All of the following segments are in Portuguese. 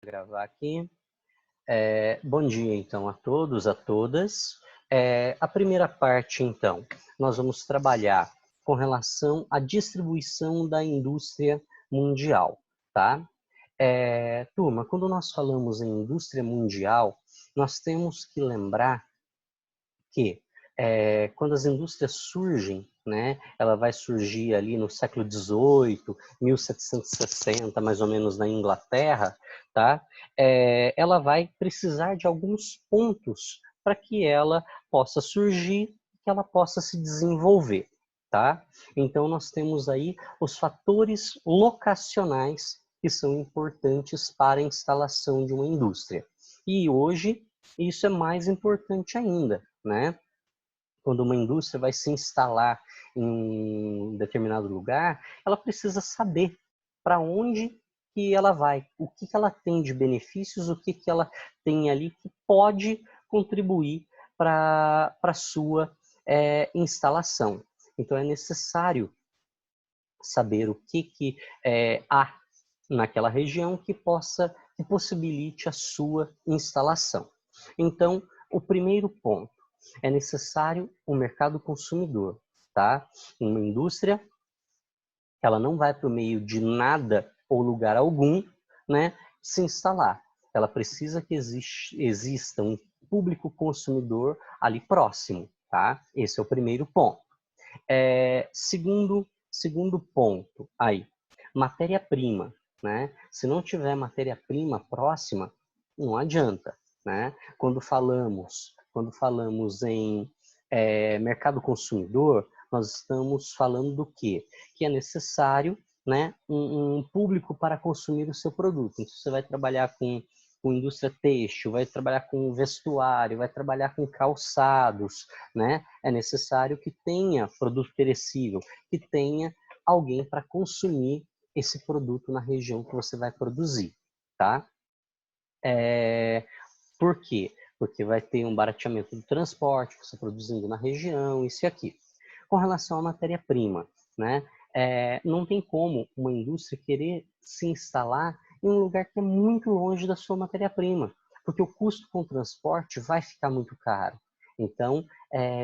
Gravar aqui. Bom dia, então, a todos, a todas. A primeira parte, então, nós vamos trabalhar com relação à distribuição da indústria mundial, tá? Turma, quando nós falamos em indústria mundial, nós temos que lembrar que quando as indústrias surgem, né, ela vai surgir ali no século XVIII, 1760, mais ou menos na Inglaterra, tá? Ela vai precisar de alguns pontos para que ela possa surgir, que ela possa se desenvolver, tá? Então nós temos aí os fatores locacionais que são importantes para a instalação de uma indústria. E hoje isso é mais importante ainda, né? Quando uma indústria vai se instalar em um determinado lugar, ela precisa saber para onde que ela vai, o que ela tem de benefícios, o que ela tem ali que pode contribuir para a sua instalação. Então é necessário saber o que há naquela região que possibilite a sua instalação. Então, o primeiro ponto, é necessário um mercado consumidor, tá? Uma indústria, ela não vai por meio de nada ou lugar algum, né, se instalar. Ela precisa que exista um público consumidor ali próximo, tá? Esse é o primeiro ponto. Segundo ponto aí, matéria-prima, né? Se não tiver matéria-prima próxima, não adianta, né? Quando falamos em mercado consumidor, nós estamos falando do quê? Que é necessário, né, um público para consumir o seu produto. Então, você vai trabalhar com indústria têxtil, vai trabalhar com vestuário, vai trabalhar com calçados, né? É necessário que tenha produto perecível, que tenha alguém para consumir esse produto na região que você vai produzir, tá? Por quê? Porque vai ter um barateamento do transporte, você produzindo na região, isso e aquilo. Com relação à matéria-prima, né? Não tem como uma indústria querer se instalar em um lugar que é muito longe da sua matéria-prima, porque o custo com o transporte vai ficar muito caro. Então,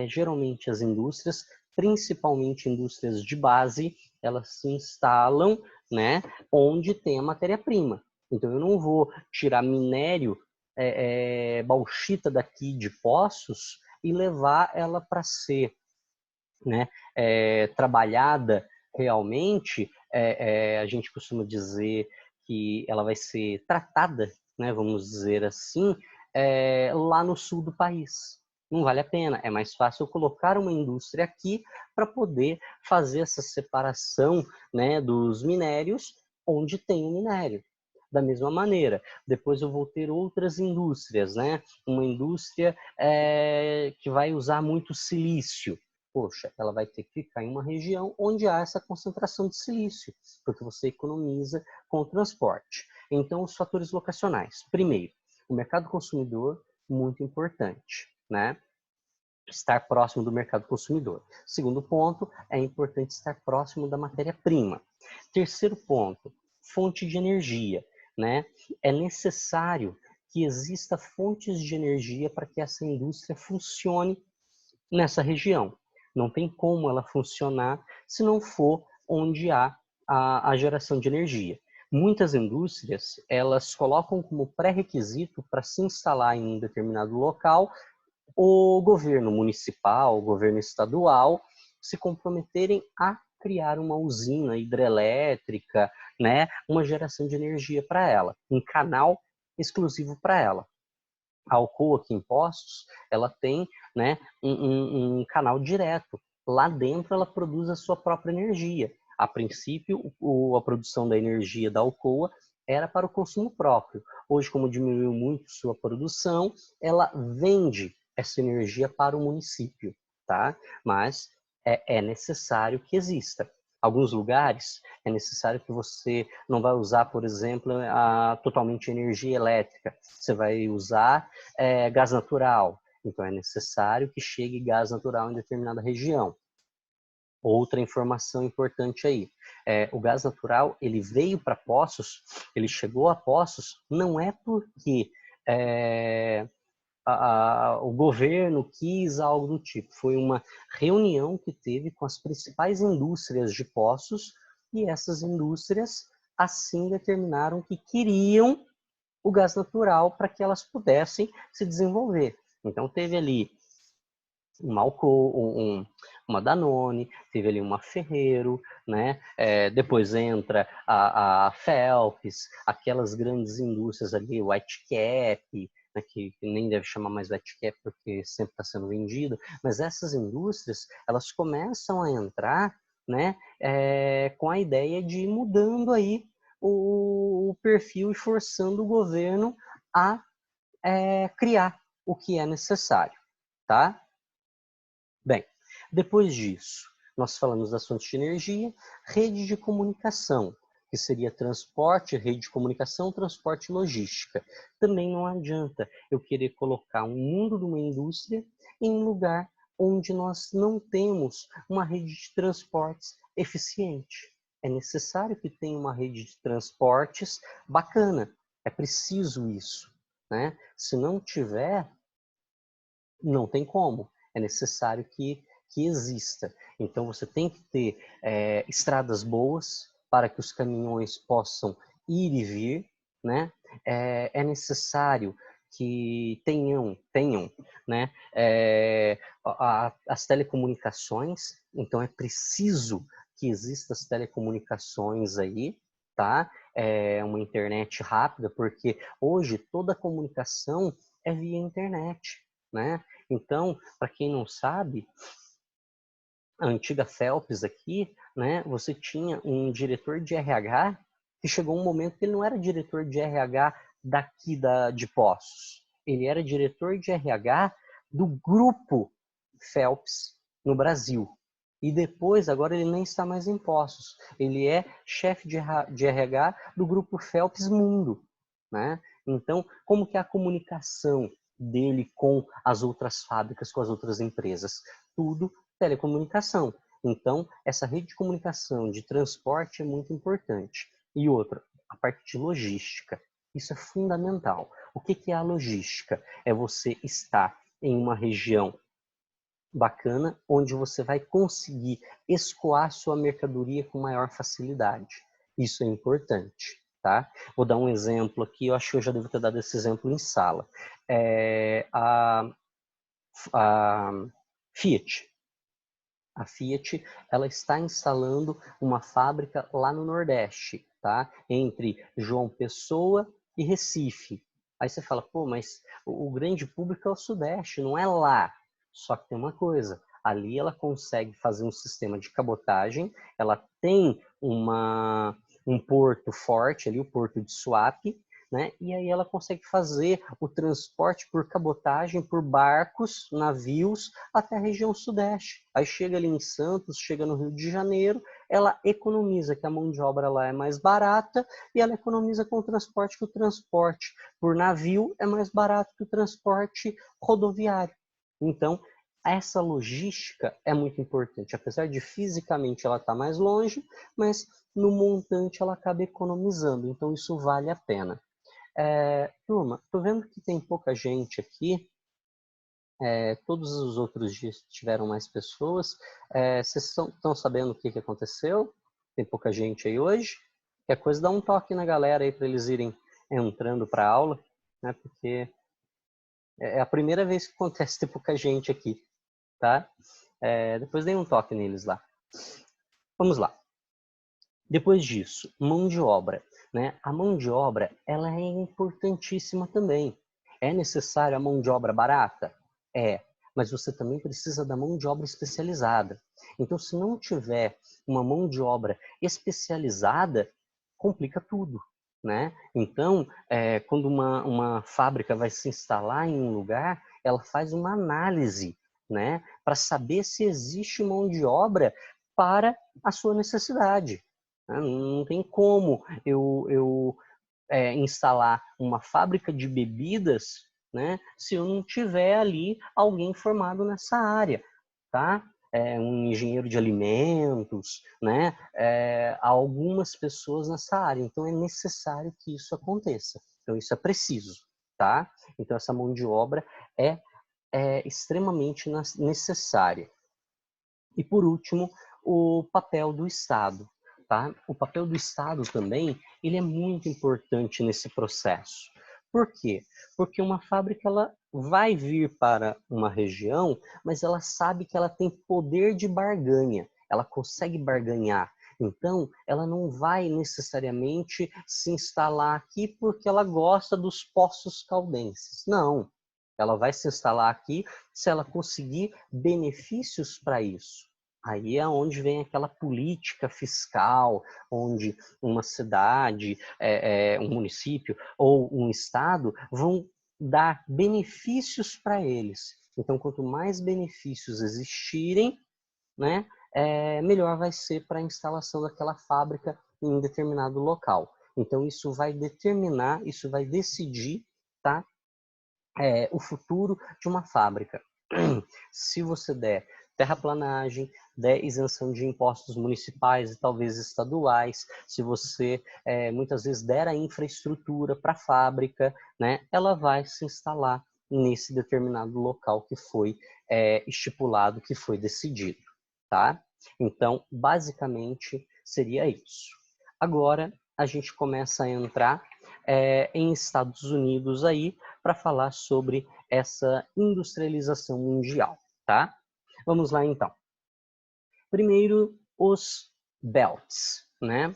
geralmente as indústrias, principalmente indústrias de base, elas se instalam, né, onde tem a matéria-prima. Então, eu não vou tirar minério, bauxita daqui de Poços e levar ela para ser, né, trabalhada realmente, a gente costuma dizer que ela vai ser tratada, né, vamos dizer assim, lá no sul do país. Não vale a pena, é mais fácil eu colocar uma indústria aqui para poder fazer essa separação, né, dos minérios onde tem o minério. Da mesma maneira, depois eu vou ter outras indústrias, né? Uma indústria que vai usar muito silício. Poxa, ela vai ter que ficar em uma região onde há essa concentração de silício, porque você economiza com o transporte. Então, os fatores locacionais. Primeiro, o mercado consumidor, muito importante, né? Estar próximo do mercado consumidor. Segundo ponto, é importante estar próximo da matéria-prima. Terceiro ponto, fonte de energia, né? É necessário que exista fontes de energia para que essa indústria funcione nessa região. Não tem como ela funcionar se não for onde há a geração de energia. Muitas indústrias, elas colocam como pré-requisito para se instalar em um determinado local o governo municipal, o governo estadual, se comprometerem a criar uma usina hidrelétrica, né, uma geração de energia para ela, um canal exclusivo para ela. A Alcoa aqui em Poços, ela tem, né, um canal direto. Lá dentro ela produz a sua própria energia. A princípio, a produção da energia da Alcoa era para o consumo próprio. Hoje, como diminuiu muito sua produção, ela vende essa energia para o município, tá? Mas é necessário que exista. Alguns lugares é necessário que você não vai usar, por exemplo, totalmente energia elétrica. Você vai usar gás natural. Então é necessário que chegue gás natural em determinada região. Outra informação importante aí, o gás natural, ele veio para Poços, ele chegou a Poços, não é porque o governo quis algo do tipo, foi uma reunião que teve com as principais indústrias de Poços, e essas indústrias assim determinaram que queriam o gás natural para que elas pudessem se desenvolver. Então teve ali uma Danone, teve ali uma Ferrero, né? Depois entra a Phelps, aquelas grandes indústrias ali, Whitecap, né, que nem deve chamar mais Whitecap porque sempre está sendo vendido, mas essas indústrias, elas começam a entrar, né, com a ideia de ir mudando aí o perfil e forçando o governo a criar o que é necessário, tá? Bem, depois disso, nós falamos das fontes de energia, rede de comunicação, que seria transporte, rede de comunicação, transporte e logística. Também não adianta eu querer colocar um mundo de uma indústria em um lugar onde nós não temos uma rede de transportes eficiente. É necessário que tenha uma rede de transportes bacana. É preciso isso, né? Se não tiver, não tem como. É necessário que exista. Então, você tem que ter estradas boas para que os caminhões possam ir e vir, né? É necessário que tenham né? As telecomunicações. Então, é preciso que existam as telecomunicações aí, tá? Uma internet rápida, porque hoje toda a comunicação é via internet, né? Então, para quem não sabe, a antiga Phelps aqui, né, você tinha um diretor de RH que chegou um momento que ele não era diretor de RH daqui de Poços. Ele era diretor de RH do grupo Phelps no Brasil. E depois, agora ele nem está mais em Poços. Ele é chefe de RH do grupo Phelps Mundo, né? Então, como que é a comunicação dele com as outras fábricas, com as outras empresas? Tudo telecomunicação. Então, essa rede de comunicação, de transporte é muito importante. E outra, a parte de logística. Isso é fundamental. O que é a logística? É você estar em uma região bacana, onde você vai conseguir escoar sua mercadoria com maior facilidade. Isso é importante, tá? Vou dar um exemplo aqui, eu acho que eu já devo ter dado esse exemplo em sala. A Fiat. A Fiat, ela está instalando uma fábrica lá no Nordeste, tá? Entre João Pessoa e Recife. Aí você fala, pô, mas o grande público é o Sudeste, não é lá. Só que tem uma coisa, ali ela consegue fazer um sistema de cabotagem, ela tem um porto forte ali, o porto de Suape, né? E aí ela consegue fazer o transporte por cabotagem, por barcos, navios, até a região sudeste. Aí chega ali em Santos, chega no Rio de Janeiro, ela economiza, que a mão de obra lá é mais barata, e ela economiza com o transporte, que o transporte por navio é mais barato que o transporte rodoviário. Então, essa logística é muito importante, apesar de fisicamente ela estar mais longe, mas no montante ela acaba economizando, então isso vale a pena. Turma, tô vendo que tem pouca gente aqui. Todos os outros dias tiveram mais pessoas. Vocês estão sabendo o que aconteceu? Tem pouca gente aí hoje. Qualquer coisa, dá um toque na galera aí para eles irem entrando para a aula, né? Porque é a primeira vez que acontece ter pouca gente aqui, tá? Depois dê um toque neles lá. Vamos lá. Depois disso, mão de obra, né? A mão de obra, ela é importantíssima também. É necessária a mão de obra barata? Mas você também precisa da mão de obra especializada. Então, se não tiver uma mão de obra especializada, complica tudo, né? Então, quando uma fábrica vai se instalar em um lugar, ela faz uma análise, né? Para saber se existe mão de obra para a sua necessidade. Não tem como eu instalar uma fábrica de bebidas, né, se eu não tiver ali alguém formado nessa área, tá? um engenheiro de alimentos, né? Há algumas pessoas nessa área, então é necessário que isso aconteça. Então isso é preciso, tá? Então essa mão de obra é extremamente necessária. E por último, o papel do Estado, tá? O papel do Estado também, ele é muito importante nesse processo. Por quê? Porque uma fábrica ela vai vir para uma região, mas ela sabe que ela tem poder de barganha, ela consegue barganhar. Então, ela não vai necessariamente se instalar aqui porque ela gosta dos Poços Caldenses. Não, ela vai se instalar aqui se ela conseguir benefícios para isso. Aí é onde vem aquela política fiscal, onde uma cidade, um município ou um estado vão dar benefícios para eles. Então, quanto mais benefícios existirem, né, melhor vai ser para a instalação daquela fábrica em um determinado local. Então, isso vai determinar, isso vai decidir, tá, o futuro de uma fábrica. Se você der terraplanagem, der isenção de impostos municipais e talvez estaduais, se você muitas vezes der a infraestrutura para a fábrica, né, ela vai se instalar nesse determinado local que foi estipulado, que foi decidido, tá? Então, basicamente, seria isso. Agora, a gente começa a entrar em Estados Unidos aí para falar sobre essa industrialização mundial, tá? Vamos lá então. Primeiro, os belts, né?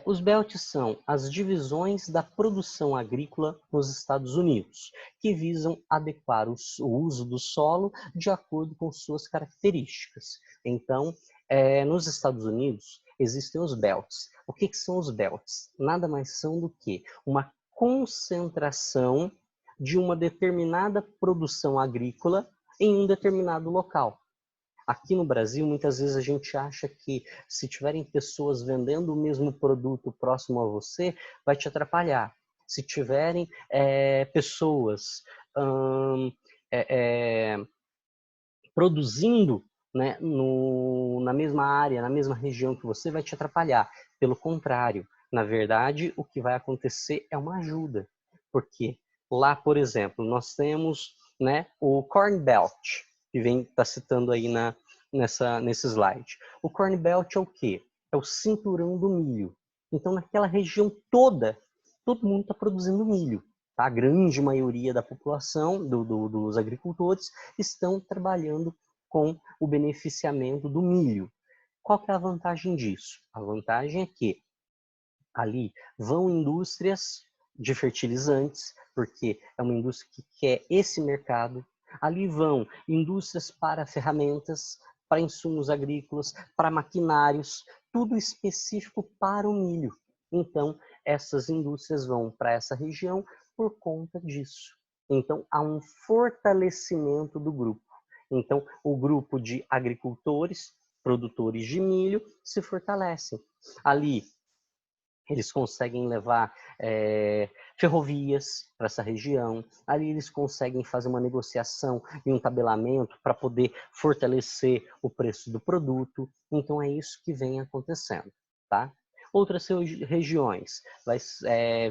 Os belts são as divisões da produção agrícola nos Estados Unidos, que visam adequar o uso do solo de acordo com suas características. Então, nos Estados Unidos, existem os belts. O que são os belts? Nada mais são do que uma concentração de uma determinada produção agrícola em um determinado local. Aqui no Brasil, muitas vezes a gente acha que se tiverem pessoas vendendo o mesmo produto próximo a você, vai te atrapalhar. Se tiverem pessoas produzindo, né, na mesma área, na mesma região que você, vai te atrapalhar. Pelo contrário, na verdade, o que vai acontecer é uma ajuda. Porque lá, por exemplo, nós temos, né, o Corn Belt, que está citando aí nesse slide. O Corn Belt é o quê? É o cinturão do milho. Então, naquela região toda, todo mundo está produzindo milho. Tá? A grande maioria da população, dos agricultores, estão trabalhando com o beneficiamento do milho. Qual que é a vantagem disso? A vantagem é que ali vão indústrias de fertilizantes, porque é uma indústria que quer esse mercado. Ali vão indústrias para ferramentas, para insumos agrícolas, para maquinários, tudo específico para o milho. Então, essas indústrias vão para essa região por conta disso. Então, há um fortalecimento do grupo. Então, o grupo de agricultores, produtores de milho, se fortalecem. Ali, eles conseguem levar ferrovias para essa região, ali eles conseguem fazer uma negociação e um tabelamento para poder fortalecer o preço do produto. Então, é isso que vem acontecendo, tá? Outras regiões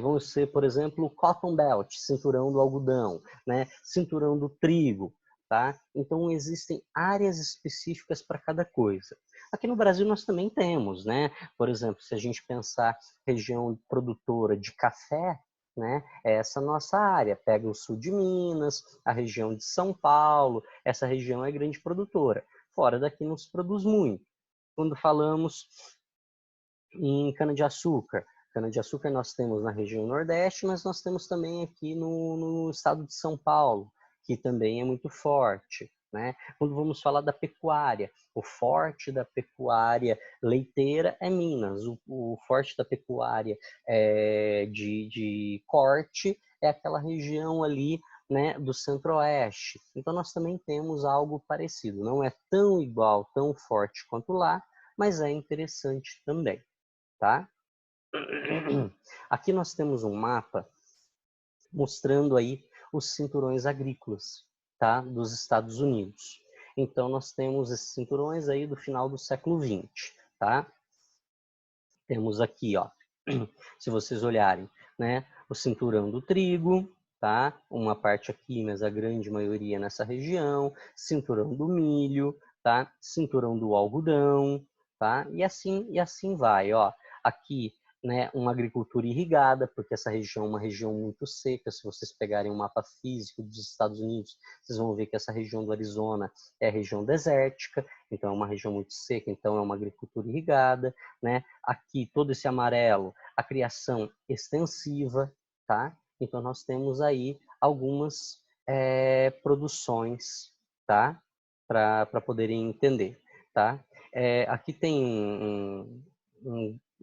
vão ser, por exemplo, o Cotton Belt, cinturão do algodão, né? Cinturão do trigo, tá? Então, existem áreas específicas para cada coisa. Aqui no Brasil nós também temos, né? Por exemplo, se a gente pensar região produtora de café, né? Essa nossa área pega o sul de Minas, a região de São Paulo, essa região é grande produtora. Fora daqui não se produz muito. Quando falamos em cana-de-açúcar, cana-de-açúcar nós temos na região Nordeste, mas nós temos também aqui no estado de São Paulo, que também é muito forte. Né? Quando vamos falar da pecuária, o forte da pecuária leiteira é Minas, o forte da pecuária de corte é aquela região ali, né, do centro-oeste. Então nós também temos algo parecido, não é tão igual, tão forte quanto lá, mas é interessante também, tá? Aqui nós temos um mapa mostrando aí os cinturões agrícolas, tá, dos Estados Unidos. Então, nós temos esses cinturões aí do final do século XX, tá? Temos aqui, ó, se vocês olharem, né, o cinturão do trigo, tá? Uma parte aqui, mas a grande maioria nessa região, cinturão do milho, tá? Cinturão do algodão, tá? E assim vai, ó. Aqui, né, uma agricultura irrigada, porque essa região é uma região muito seca. Se vocês pegarem um mapa físico dos Estados Unidos, vocês vão ver que essa região do Arizona é a região desértica, então é uma região muito seca, então é uma agricultura irrigada, né? Aqui, todo esse amarelo, a criação extensiva, tá? Então, nós temos aí algumas produções, tá? Para poderem entender, tá? Aqui tem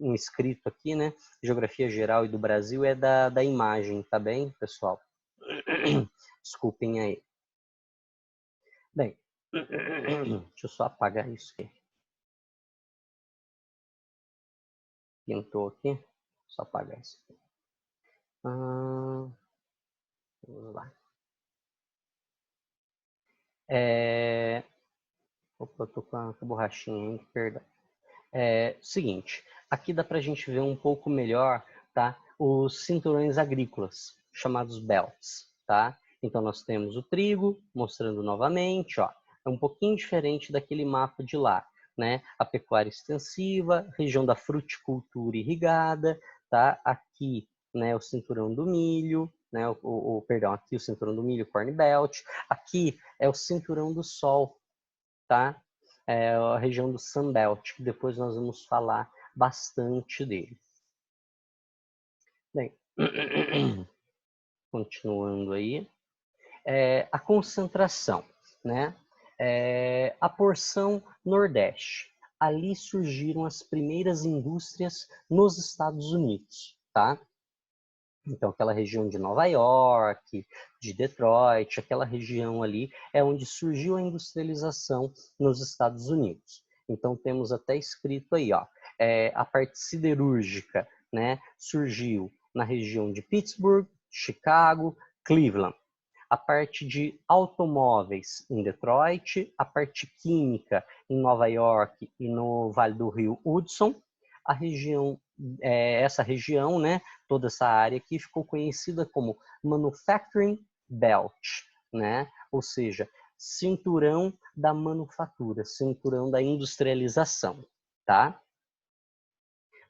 um escrito aqui, né? Geografia geral e do Brasil é da imagem, tá bem, pessoal? Desculpem aí. Bem, deixa eu só apagar isso aqui. Pintou aqui. Só apagar isso aqui. Vamos lá. Opa, eu tô com a borrachinha, hein? Perdão. Seguinte, aqui dá pra gente ver um pouco melhor, tá? Os cinturões agrícolas, chamados belts, tá? Então, nós temos o trigo, mostrando novamente, ó. É um pouquinho diferente daquele mapa de lá, né? A pecuária extensiva, região da fruticultura irrigada, tá? Aqui, né, o cinturão do milho, né? Perdão, aqui o cinturão do milho, Corn Belt. Aqui é o cinturão do sol, tá? É a região do Sunbelt, que depois nós vamos falar bastante dele. Bem, continuando aí, a concentração, né? A porção Nordeste. Ali surgiram as primeiras indústrias nos Estados Unidos, tá? Então, aquela região de Nova York, de Detroit, aquela região ali é onde surgiu a industrialização nos Estados Unidos. Então, temos até escrito aí, ó, a parte siderúrgica, né, surgiu na região de Pittsburgh, Chicago, Cleveland. A parte de automóveis em Detroit, a parte química em Nova York e no Vale do Rio Hudson, a região, essa região, né, toda essa área aqui ficou conhecida como Manufacturing Belt, né? Ou seja, cinturão da manufatura, cinturão da industrialização, tá?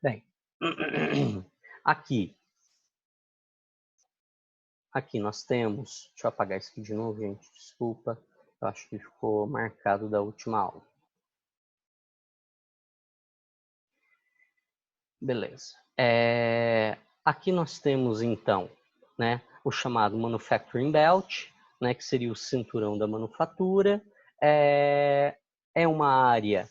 Bem, aqui nós temos, deixa eu apagar isso aqui de novo, gente, desculpa, eu acho que ficou marcado da última aula. Beleza. Aqui nós temos, então, né, o chamado Manufacturing Belt, né, que seria o cinturão da manufatura. É uma área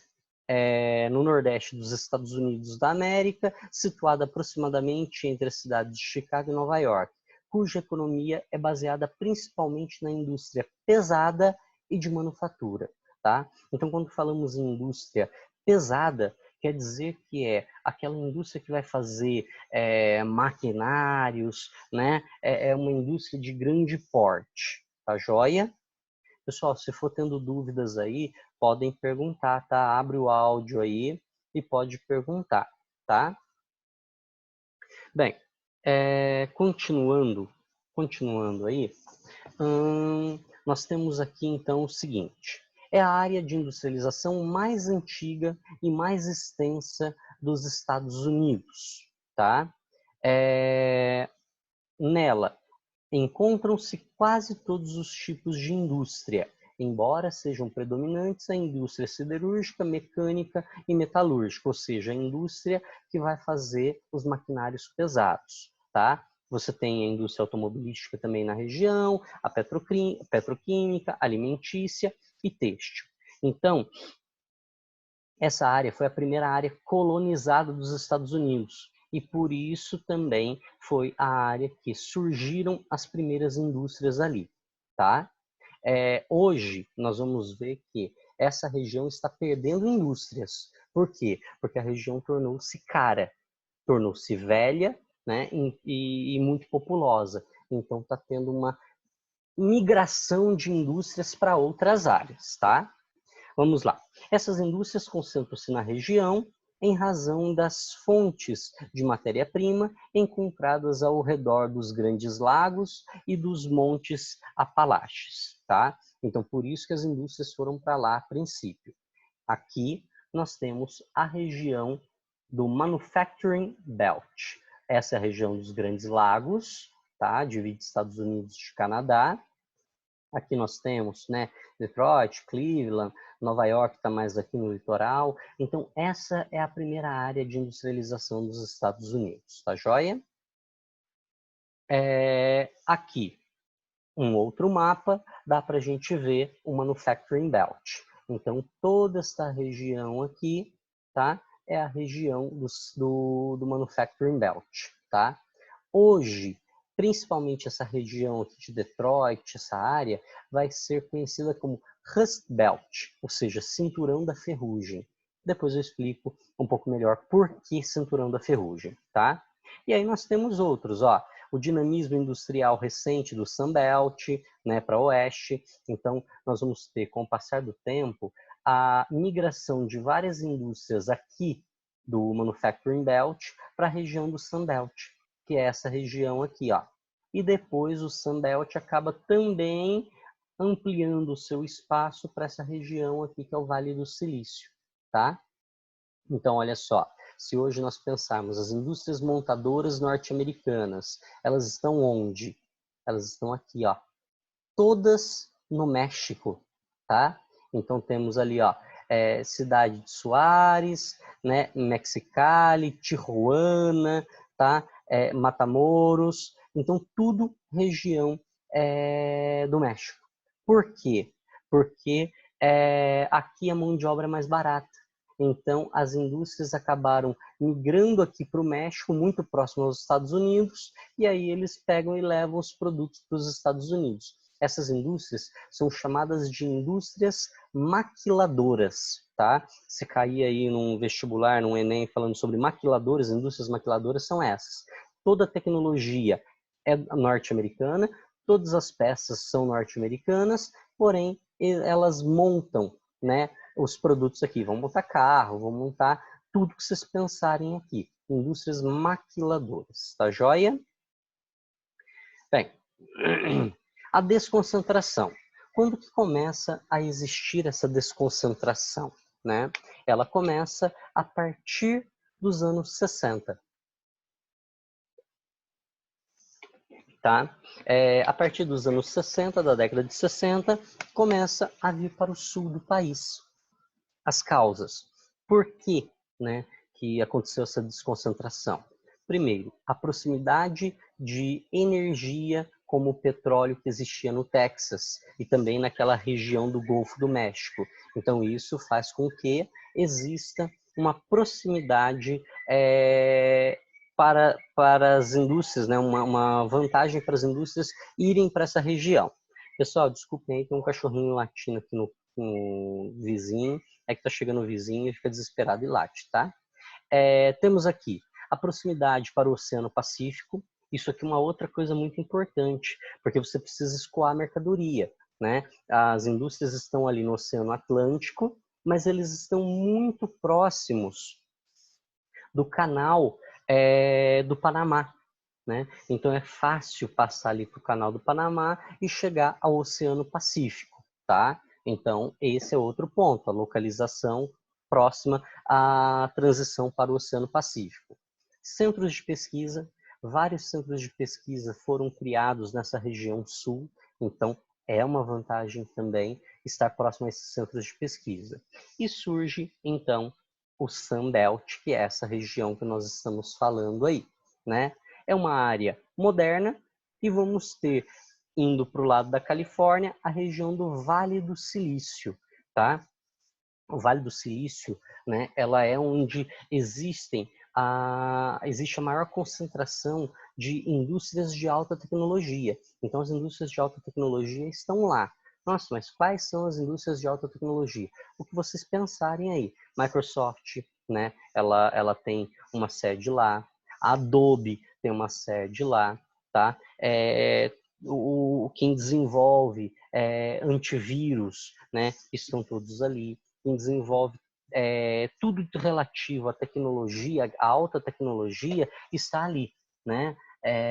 no Nordeste dos Estados Unidos da América, situada aproximadamente entre as cidades de Chicago e Nova York, cuja economia é baseada principalmente na indústria pesada e de manufatura, tá? Então, quando falamos em indústria pesada, quer dizer que é aquela indústria que vai fazer maquinários, né? É uma indústria de grande porte, tá joia? Pessoal, se for tendo dúvidas aí, podem perguntar, tá? Abre o áudio aí e pode perguntar, tá? Bem, continuando aí, nós temos aqui então o seguinte, é a área de industrialização mais antiga e mais extensa dos Estados Unidos, tá? Nela encontram-se quase todos os tipos de indústria, embora sejam predominantes a indústria siderúrgica, mecânica e metalúrgica, ou seja, a indústria que vai fazer os maquinários pesados, tá? Você tem a indústria automobilística também na região, a petroquímica, alimentícia e têxtil. Então, essa área foi a primeira área colonizada dos Estados Unidos e por isso também foi a área que surgiram as primeiras indústrias ali, tá? Hoje nós vamos ver que essa região está perdendo indústrias. Por quê? Porque a região tornou-se cara, tornou-se velha, né, e muito populosa. Então está tendo uma migração de indústrias para outras áreas, tá? Vamos lá. Essas indústrias concentram-se na região em razão das fontes de matéria-prima encontradas ao redor dos grandes lagos e dos montes Apalaches, tá? Então, por isso que as indústrias foram para lá a princípio. Aqui nós temos a região do Manufacturing Belt. Essa é a região dos grandes lagos, tá? Divide Estados Unidos de Canadá. Aqui nós temos, né, Detroit, Cleveland, Nova York está mais aqui no litoral. Então, essa é a primeira área de industrialização dos Estados Unidos, tá joia? Aqui, um outro mapa, dá para a gente ver o Manufacturing Belt. Então, toda esta região aqui, tá, é a região do Manufacturing Belt, tá? Hoje, principalmente essa região aqui de Detroit, essa área, vai ser conhecida como Rust Belt, ou seja, cinturão da ferrugem. Depois eu explico um pouco melhor por que cinturão da ferrugem, tá? E aí nós temos outros, ó, o dinamismo industrial recente do Sunbelt, né, para oeste. Então, nós vamos ter, com o passar do tempo, a migração de várias indústrias aqui do Manufacturing Belt para a região do Sunbelt, que é essa região aqui, ó. E depois o Sunbelt acaba também ampliando o seu espaço para essa região aqui, que é o Vale do Silício, tá? Então, olha só, se hoje nós pensarmos as indústrias montadoras norte-americanas, elas estão onde? Elas estão aqui, ó, todas no México, tá? Então, temos ali, ó, cidade de Suárez, né, Mexicali, Tijuana, tá? Matamoros, então tudo região do México. Por quê? Porque aqui a mão de obra é mais barata. Então, as indústrias acabaram migrando aqui para o México, muito próximo aos Estados Unidos, e aí eles pegam e levam os produtos para os Estados Unidos. Essas indústrias são chamadas de indústrias maquiladoras, tá? Se cair aí num vestibular, num Enem, falando sobre maquiladoras, indústrias maquiladoras são essas. Toda a tecnologia é norte-americana, todas as peças são norte-americanas, porém, elas montam, né, os produtos aqui. Vão montar carro, vão montar tudo que vocês pensarem aqui. Indústrias maquiladoras, tá joia? Bem, a desconcentração. Quando que começa a existir essa desconcentração, né? Ela começa a partir dos anos 60. Tá? A partir dos anos 60, da década de 60, começa a vir para o sul do país. As causas. Por que, né, que aconteceu essa desconcentração? Primeiro, a proximidade de energia como o petróleo que existia no Texas e também naquela região do Golfo do México. Então, isso faz com que exista uma proximidade para as indústrias, né, uma vantagem para as indústrias irem para essa região. Pessoal, desculpem aí, tem um cachorrinho latindo aqui no vizinho, é que está chegando o vizinho e fica desesperado e late, tá? Temos aqui a proximidade para o Oceano Pacífico. Isso aqui é uma outra coisa muito importante, porque você precisa escoar a mercadoria, né? As indústrias estão ali no Oceano Atlântico, mas eles estão muito próximos do canal do Panamá, né? Então é fácil passar ali para o canal do Panamá e chegar ao Oceano Pacífico, tá? Então esse é outro ponto, a localização próxima à transição para o Oceano Pacífico. Centros de pesquisa, vários centros de pesquisa foram criados nessa região sul, então é uma vantagem também estar próximo a esses centros de pesquisa. E surge, então, o Sunbelt, que é essa região que nós estamos falando aí, né? É uma área moderna e vamos ter, indo para o lado da Califórnia, a região do Vale do Silício, tá? O Vale do Silício, né, ela é onde existe a maior concentração de indústrias de alta tecnologia. Então, as indústrias de alta tecnologia estão lá. Nossa, mas quais são as indústrias de alta tecnologia? O que vocês pensarem aí. Microsoft, né, ela tem uma sede lá. A Adobe tem uma sede lá, tá? Quem desenvolve antivírus, né, estão todos ali. quem desenvolve tudo relativo à tecnologia, à alta tecnologia, está ali, né?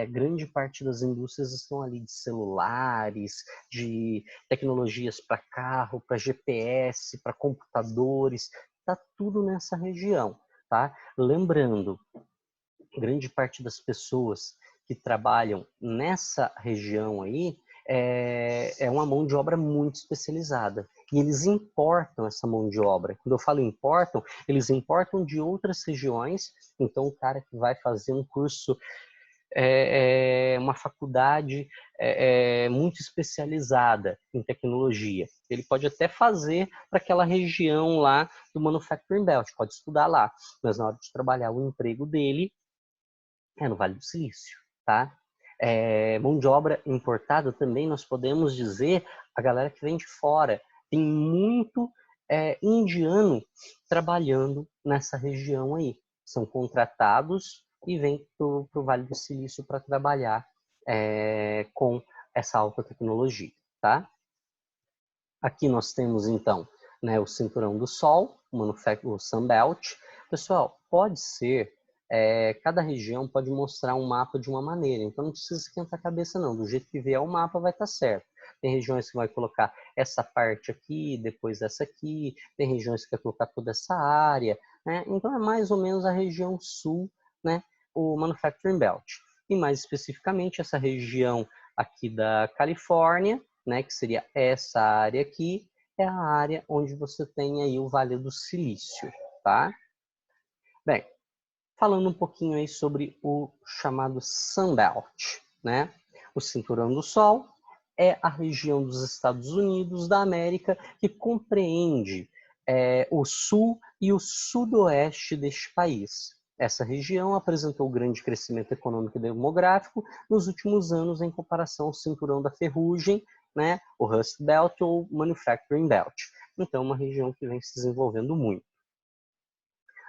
Grande parte das indústrias estão ali de celulares, de tecnologias para carro, para GPS, para computadores, está tudo nessa região, tá? Lembrando, grande parte das pessoas que trabalham nessa região aí é uma mão de obra muito especializada. E eles importam essa mão de obra. Quando eu falo importam, eles importam de outras regiões. Então, o cara que vai fazer um curso, uma faculdade muito especializada em tecnologia, ele pode até fazer para aquela região lá do Manufacturing Belt, pode estudar lá. Mas na hora de trabalhar o emprego dele, no Vale do Silício, tá? Mão de obra importada também, nós podemos dizer a galera que vem de fora. Tem muito indiano trabalhando nessa região aí. São contratados e vêm para o Vale do Silício para trabalhar com essa alta tecnologia, tá? Aqui nós temos, então, né, o Cinturão do Sol, o Sunbelt. Pessoal, pode ser, cada região pode mostrar um mapa de uma maneira, então não precisa esquentar a cabeça não, do jeito que vier o mapa vai estar certo. Tem regiões que vai colocar essa parte aqui, depois essa aqui, tem regiões que vai colocar toda essa área, né? Então é mais ou menos a região sul, né, o Manufacturing Belt. E mais especificamente essa região aqui da Califórnia, né, que seria essa área aqui, é a área onde você tem aí o Vale do Silício, tá? Bem, falando um pouquinho aí sobre o chamado Sunbelt, né? O Cinturão do Sol é a região dos Estados Unidos da América que compreende o sul e o sudoeste deste país. Essa região apresentou grande crescimento econômico e demográfico nos últimos anos em comparação ao Cinturão da Ferrugem, né, o Rust Belt ou Manufacturing Belt. Então, uma região que vem se desenvolvendo muito.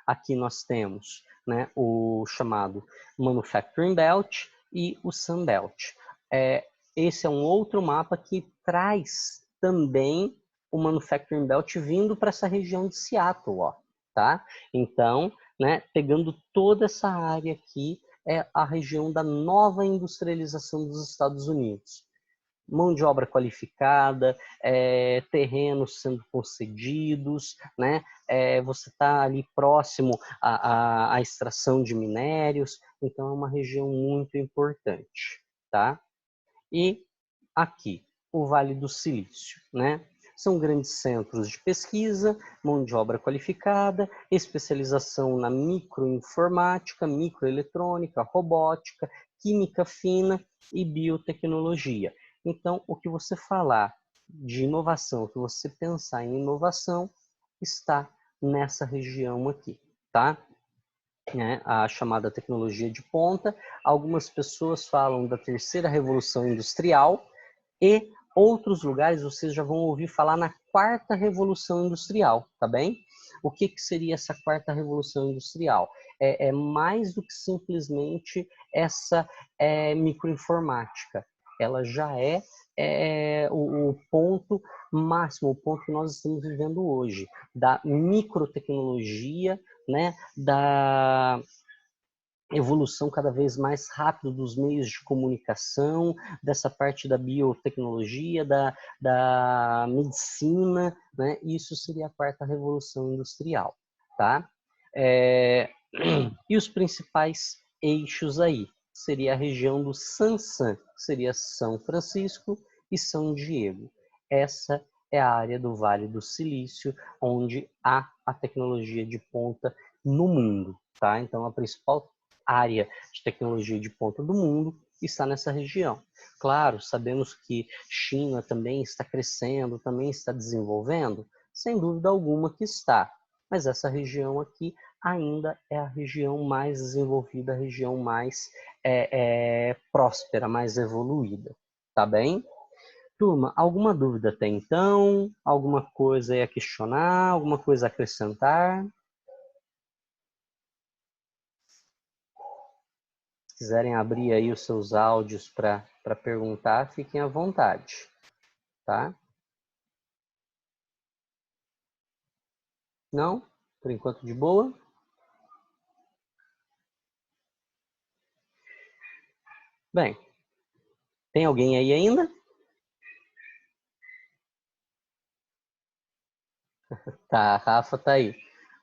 Aqui nós temos, né, o chamado Manufacturing Belt e o Sun Belt. Esse é um outro mapa que traz também o Manufacturing Belt vindo para essa região de Seattle, ó, tá? Então, né, pegando toda essa área aqui, é a região da nova industrialização dos Estados Unidos. Mão de obra qualificada, terrenos sendo concedidos, né? Você está ali próximo à extração de minérios, então é uma região muito importante, tá? E aqui, o Vale do Silício, né? São grandes centros de pesquisa, mão de obra qualificada, especialização na microinformática, microeletrônica, robótica, química fina e biotecnologia. Então, o que você falar de inovação, o que você pensar em inovação, está nessa região aqui, tá? A chamada tecnologia de ponta. Algumas pessoas falam da terceira revolução industrial e outros lugares vocês já vão ouvir falar na quarta revolução industrial, tá bem? O que seria essa quarta revolução industrial? É mais do que simplesmente essa microinformática. Ela já o ponto máximo, o ponto que nós estamos vivendo hoje, da microtecnologia, né, da evolução cada vez mais rápida dos meios de comunicação, dessa parte da biotecnologia, da medicina, né? Isso seria a quarta revolução industrial, tá? E os principais eixos aí? Seria a região do Sansan, seria São Francisco e São Diego. Essa é a área do Vale do Silício, onde há a tecnologia de ponta no mundo, tá? Então, a principal área de tecnologia de ponta do mundo está nessa região. Claro, sabemos que China também está crescendo, também está desenvolvendo, sem dúvida alguma que está, mas essa região aqui ainda é a região mais desenvolvida, a região mais próspera, mais evoluída, tá bem? Turma, alguma dúvida até então? Alguma coisa a questionar? Alguma coisa a acrescentar? Se quiserem abrir aí os seus áudios para perguntar, fiquem à vontade, tá? Não? Por enquanto de boa? Bem, tem alguém aí ainda? Tá, a Rafa tá aí.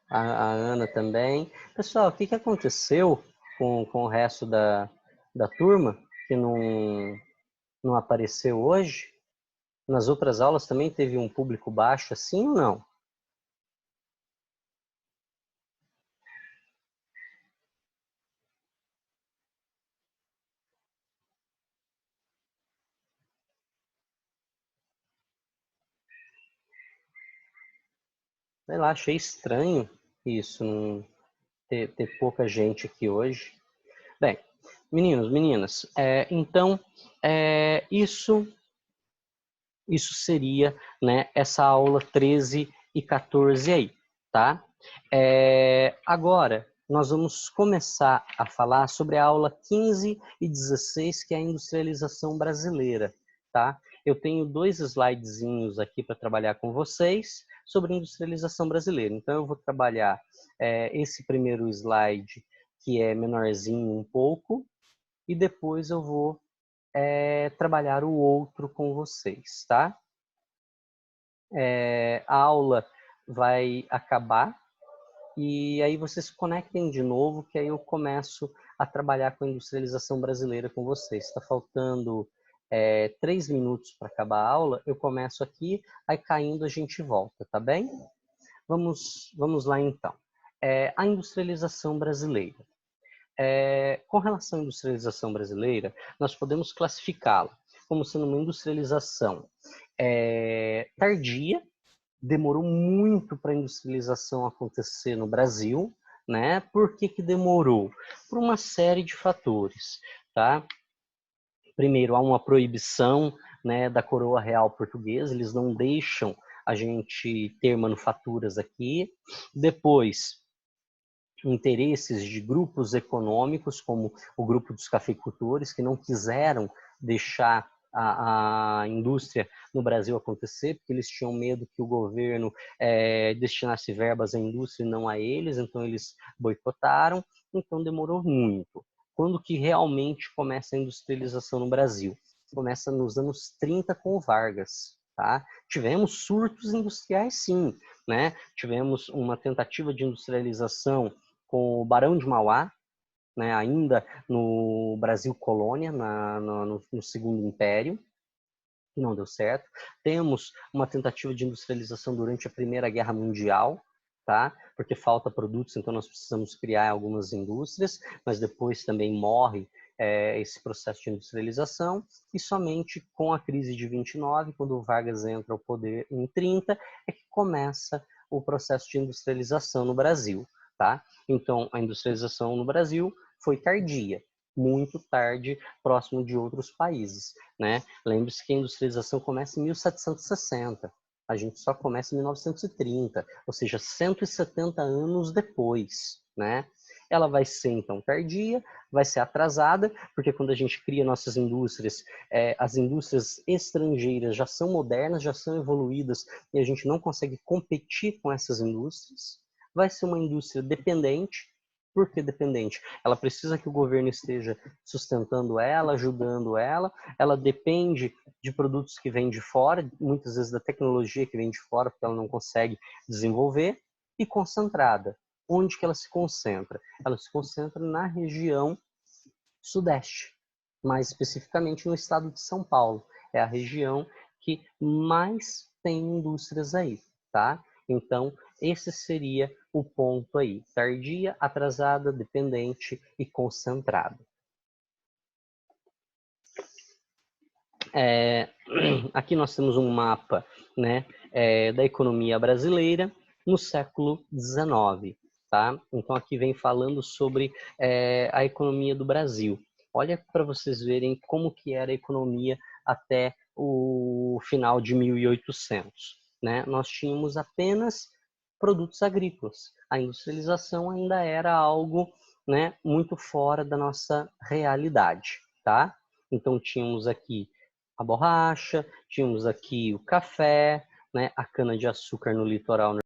A Ana também. Pessoal, o que aconteceu com o resto da turma que não apareceu hoje? Nas outras aulas também teve um público baixo assim ou não? Sei lá, achei estranho isso, não ter pouca gente aqui hoje. Bem, meninos, meninas, então isso seria, né, essa aula 13 e 14 aí, tá? Agora, nós vamos começar a falar sobre a aula 15 e 16, que é a industrialização brasileira, tá? Eu tenho 2 slidezinhos aqui para trabalhar com vocês sobre a industrialização brasileira. Então, eu vou trabalhar esse primeiro slide, que é menorzinho um pouco, e depois eu vou trabalhar o outro com vocês, tá? A aula vai acabar e aí vocês se conectem de novo, que aí eu começo a trabalhar com a industrialização brasileira com vocês. Está faltando 3 minutos para acabar a aula, eu começo aqui, aí caindo a gente volta, tá bem? Vamos lá então. A industrialização brasileira. Com relação à industrialização brasileira, nós podemos classificá-la como sendo uma industrialização tardia, demorou muito para a industrialização acontecer no Brasil, né? Por que demorou? Por uma série de fatores, tá? Primeiro, há uma proibição, né, da coroa real portuguesa, eles não deixam a gente ter manufaturas aqui. Depois, interesses de grupos econômicos, como o grupo dos cafeicultores, que não quiseram deixar a indústria no Brasil acontecer, porque eles tinham medo que o governo destinasse verbas à indústria e não a eles, então eles boicotaram, então demorou muito. Quando que realmente começa a industrialização no Brasil? Começa nos anos 30 com o Vargas, tá? Tivemos surtos industriais, sim, né? Tivemos uma tentativa de industrialização com o Barão de Mauá, né, ainda no Brasil colônia, no Segundo Império, que não deu certo. Temos uma tentativa de industrialização durante a Primeira Guerra Mundial, tá? Porque falta produtos, então nós precisamos criar algumas indústrias, mas depois também morre esse processo de industrialização, e somente com a crise de 29, quando o Vargas entra ao poder em 30, é que começa o processo de industrialização no Brasil, tá? Então, a industrialização no Brasil foi tardia, muito tarde, próximo de outros países, né? Lembre-se que a industrialização começa em 1760, a gente só começa em 1930, ou seja, 170 anos depois, né? Ela vai ser, então, tardia, vai ser atrasada, porque quando a gente cria nossas indústrias, as indústrias estrangeiras já são modernas, já são evoluídas, e a gente não consegue competir com essas indústrias. Vai ser uma indústria dependente. Por que dependente? Ela precisa que o governo esteja sustentando ela, ajudando ela depende de produtos que vêm de fora, muitas vezes da tecnologia que vem de fora, porque ela não consegue desenvolver, e concentrada. Onde que ela se concentra? Ela se concentra na região sudeste, mais especificamente no estado de São Paulo. É a região que mais tem indústrias aí, tá? Então, esse seria o ponto aí: tardia, atrasada, dependente e concentrada. Aqui nós temos um mapa, né, da economia brasileira no século XIX, tá? Então aqui vem falando sobre a economia do Brasil. Olha para vocês verem como que era a economia até o final de 1800, né? Nós tínhamos apenas produtos agrícolas. A industrialização ainda era algo, né, muito fora da nossa realidade, tá? Então tínhamos aqui a borracha, tínhamos aqui o café, né, a cana-de-açúcar no litoral